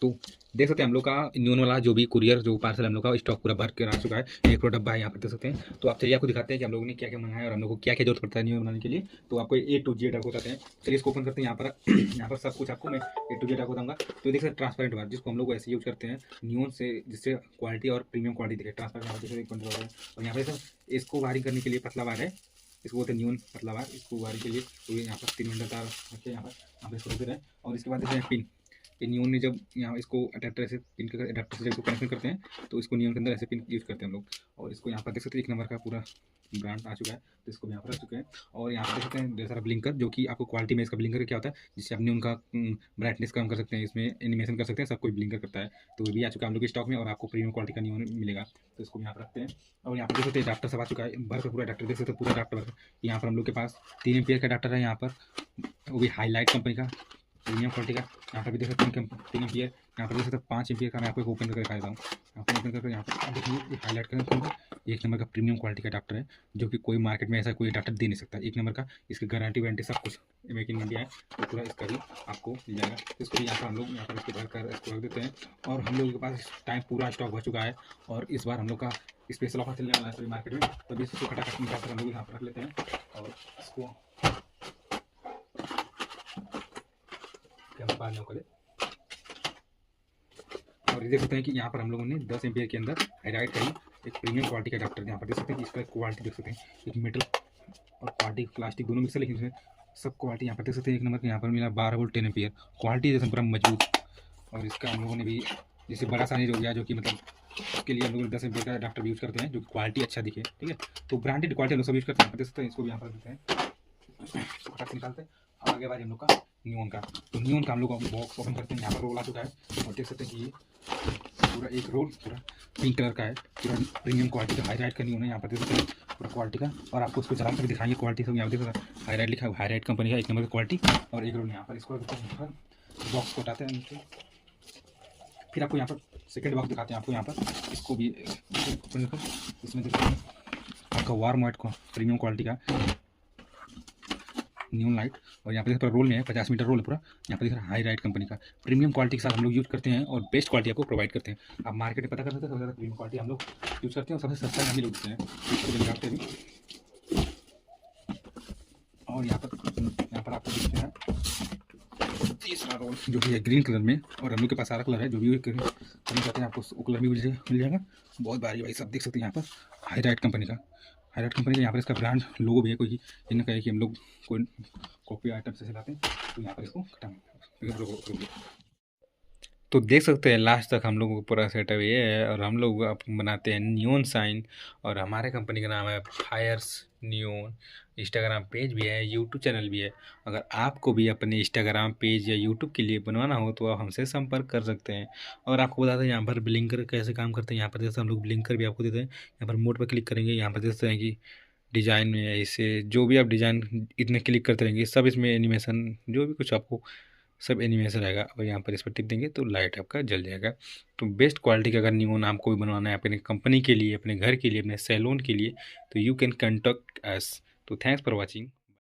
तो देख सकते हैं हम लोग का न्यून वाला जो भी कुरियर जो पार्सल हम लोग का स्टॉक पूरा भर के आ चुका है। एक करोड़ डब्बा है यहाँ पर देख सकते हैं। तो आप चलिए आपको दिखाते हैं कि हम लोगों ने क्या क्या मंगाया और हम लोग को क्या क्या जरूरत पड़ता है न्यून बनाने के लिए। तो आपको A to Z आपको बताते हैं। चलिए इसको ओपन करते हैं। यहाँ पर यहाँ पर सब कुछ आपको मैं A to Z आपको बताऊंगा। तो देख सकते ट्रांसपेरेंट बार जिसको हम लोग ऐसे यूज करते हैं न्यून से, जिससे क्वालिटी और प्रीमियम क्वालिटी दिखे। ट्रांसपेरेंट और यहाँ पे सर इसको वायरिंग करने के लिए पतला वायर है, इसको बोलते हैं न्यून पतला वायर। इसको वायरिंग के लिए तो ये यहाँ पर 3 मीटर तार रखे यहाँ पर इसको रोक रहे हैं। और इसके बाद देखते हैं पिन। ये नियॉन ने जब यहाँ इसको अडेप्टर ऐसे पिन कर अडेप्टर से जब इसको कनेक्शन करते हैं तो इसको नियॉन के अंदर ऐसे पिन यूज़ करते हैं हम लोग। और इसको यहाँ पर देख सकते हैं 1 नंबर का पूरा ब्रांड आ चुका है, तो इसको यहाँ पर रख चुके हैं। और यहाँ पर देख सकते हैं ढेर सारा ब्लिंकर, जो कि आपको क्वालिटी में इसका ब्लिंकर क्या होता है जिससे अपने उनका ब्राइटनेस कम कर सकते हैं, इसमें एनिमेशन कर सकते हैं, सब कोई ब्लिंकर करता है। तो ये भी आ चुका है हम लोग के स्टॉक में और आपको प्रीमियम क्वालिटी का नियॉन मिलेगा। तो इसको यहाँ पर रखते हैं। और यहाँ पर देख सकते हैं अडाप्टर सब आ चुका है, भर का पूरा अडाप्टर देख सकते हैं, पूरा अडाप्टर। यहाँ पर हम लोग के पास 3 एम्पियर का अडाप्टर है यहाँ पर, वो भी हाईलाइट कंपनी का प्रीमियम क्वालिटी का। यहाँ पर भी देख सकते हैं 3 एम्पियर, यहाँ पर देख सकते हैं 5 एम्पियर का। मैं आपको ओपन करके दिखा देता हूँ। यहाँ पर ओपन करके यहाँ पर देखिए हाईलाइट करें, 1 नंबर का प्रीमियम क्वालिटी का अडाप्टर है, जो कि कोई मार्केट में ऐसा कोई अडाप्टर दे नहीं सकता। 1 नंबर का, इसकी गारंटी वारंटी सब कुछ मेक इन इंडिया है, तो पूरा इसका भी आपको मिल जाएगा। इसको भी यहाँ पर हम लोग यहाँ पर इसको भर कर इसको रख देते हैं। और हम लोगों के पास टाइम पूरा स्टॉक भर चुका है और इस बार हम लोग का स्पेशल ऑफर चलने वाला है सभी मार्केट में, तभी इसको फटाफट निकाल कर हम लोग यहाँ पर रख लेते हैं। और इसको और ये देख सकते हैं कि यहाँ पर हम लोगों ने 10 एम्पियर के अंदर हाईलाइट का ही एक प्रीमियम क्वालिटी का अडाप्टर यहाँ पर देख सकते हैं कि इसका क्वालिटी देख सकते हैं, एक मेटल और क्वालिटी प्लास्टिक दोनों मिक्स है, लेकिन इसमें सब क्वालिटी यहाँ पर देख सकते हैं 1 नंबर के। यहाँ पर मिला 12 वोल्ट 10 एम्पियर क्वालिटी जैसे पूरा मजबूत। और इसका हम लोगों ने भी जैसे बड़ा साइज हो गया, जो कि मतलब उसके लिए हम लोग 10 एम्पियर का अडाप्टर यूज़ करते हैं, जो क्वालिटी अच्छा दिखे, ठीक है। तो ब्रांडेड क्वालिटी हम लोग सब यूज़ करते हैं। देख सकते हैं इसको भी यहाँ पर देते हैं, फटाक निकालते हैं। और आगे बारी हम लोग का न्यून का, तो न्यून का हम लोग बॉक्स ओपन करते हैं। यहाँ पर रोल आ चुका है और देख सकते हैं कि ये पूरा एक रोल पूरा पिंक कलर का है, पूरा प्रीमियम क्वालिटी का हाईलाइट का न्यून है। यहाँ पर देख सकते हैं पूरा क्वालिटी का, और आपको उसको चला कर दिखाएंगे क्वालिटी सब। यहाँ पर देख सकते हैं हाईलाइट लिखा है, हाईलाइट कंपनी का 1 नंबर की क्वालिटी। और एक रोल यहाँ पर इसको बॉक्स को हटाते हैं नीचे। फिर आपको यहाँ पर सेकेंड बॉक्स दिखाते हैं आपको यहाँ पर, इसको भी इसमें देखते हैं आपका वार्म वाइट का प्रीमियम क्वालिटी का न्यून लाइट। और यहाँ पर देखिए रोल में है 50 मीटर रोल है पूरा। यहाँ पर दिख रहा है हाई राइट कंपनी का प्रीमियम क्वालिटी के साथ हम लोग यूज़ करते हैं और बेस्ट क्वालिटी आपको प्रोवाइड करते हैं। आप मार्केट में पता कर सकते हैं सबसे ज़्यादा प्रीमियम क्वालिटी हम लोग यूज़ करते हैं और सबसे सस्ता हम ही देते हैं, इसको निकालते हैं। और यहाँ पर आपको दिखते हैं तीसरा रोल जो कि है ग्रीन कलर में, और हम लोग के पास सारा कलर है, जो भी करना चाहते हैं आपको वो कलर भी मिल जाएगा। बहुत भारी भाई सब देख सकते हैं यहाँ पर हाई राइट कंपनी का, हाईलाइट कंपनी का यहाँ पर इसका ब्रांड लोगो भी है। कोई ये ना कहे कि हम लोग कोई कॉपी आइटम से लाते हैं, तो यहाँ पर इसको हटाएंगे। तो देख सकते हैं लास्ट तक हम लोगों को पूरा सेटअप ये है, और हम लोग अब बनाते हैं नियॉन साइन, और हमारे कंपनी का नाम है फायर्स नियॉन। इंस्टाग्राम पेज भी है, यूट्यूब चैनल भी है। अगर आपको भी अपने इंस्टाग्राम पेज या यूट्यूब के लिए बनवाना हो तो आप हमसे संपर्क कर सकते हैं। और आपको बताते हैं यहाँ पर ब्लिंकर कैसे काम करते हैं। यहाँ पर जैसे हम लोग ब्लिंकर भी आपको देते हैं। यहाँ पर मोड पर क्लिक करेंगे, यहाँ पर देखते हैं कि डिज़ाइन में है, इससे जो भी आप डिज़ाइन इतने क्लिक करते रहेंगे सब इसमें एनिमेशन जो भी कुछ आपको सब एनिमेशन रहेगा। और यहाँ पर इस पर टिप देंगे तो लाइट आपका जल जाएगा। तो बेस्ट क्वालिटी का अगर नियॉन आपको भी बनवाना है अपने कंपनी के लिए, अपने घर के लिए, अपने सैलून के लिए, तो यू कैन कॉन्टैक्ट अस। तो थैंक्स फॉर वॉचिंग।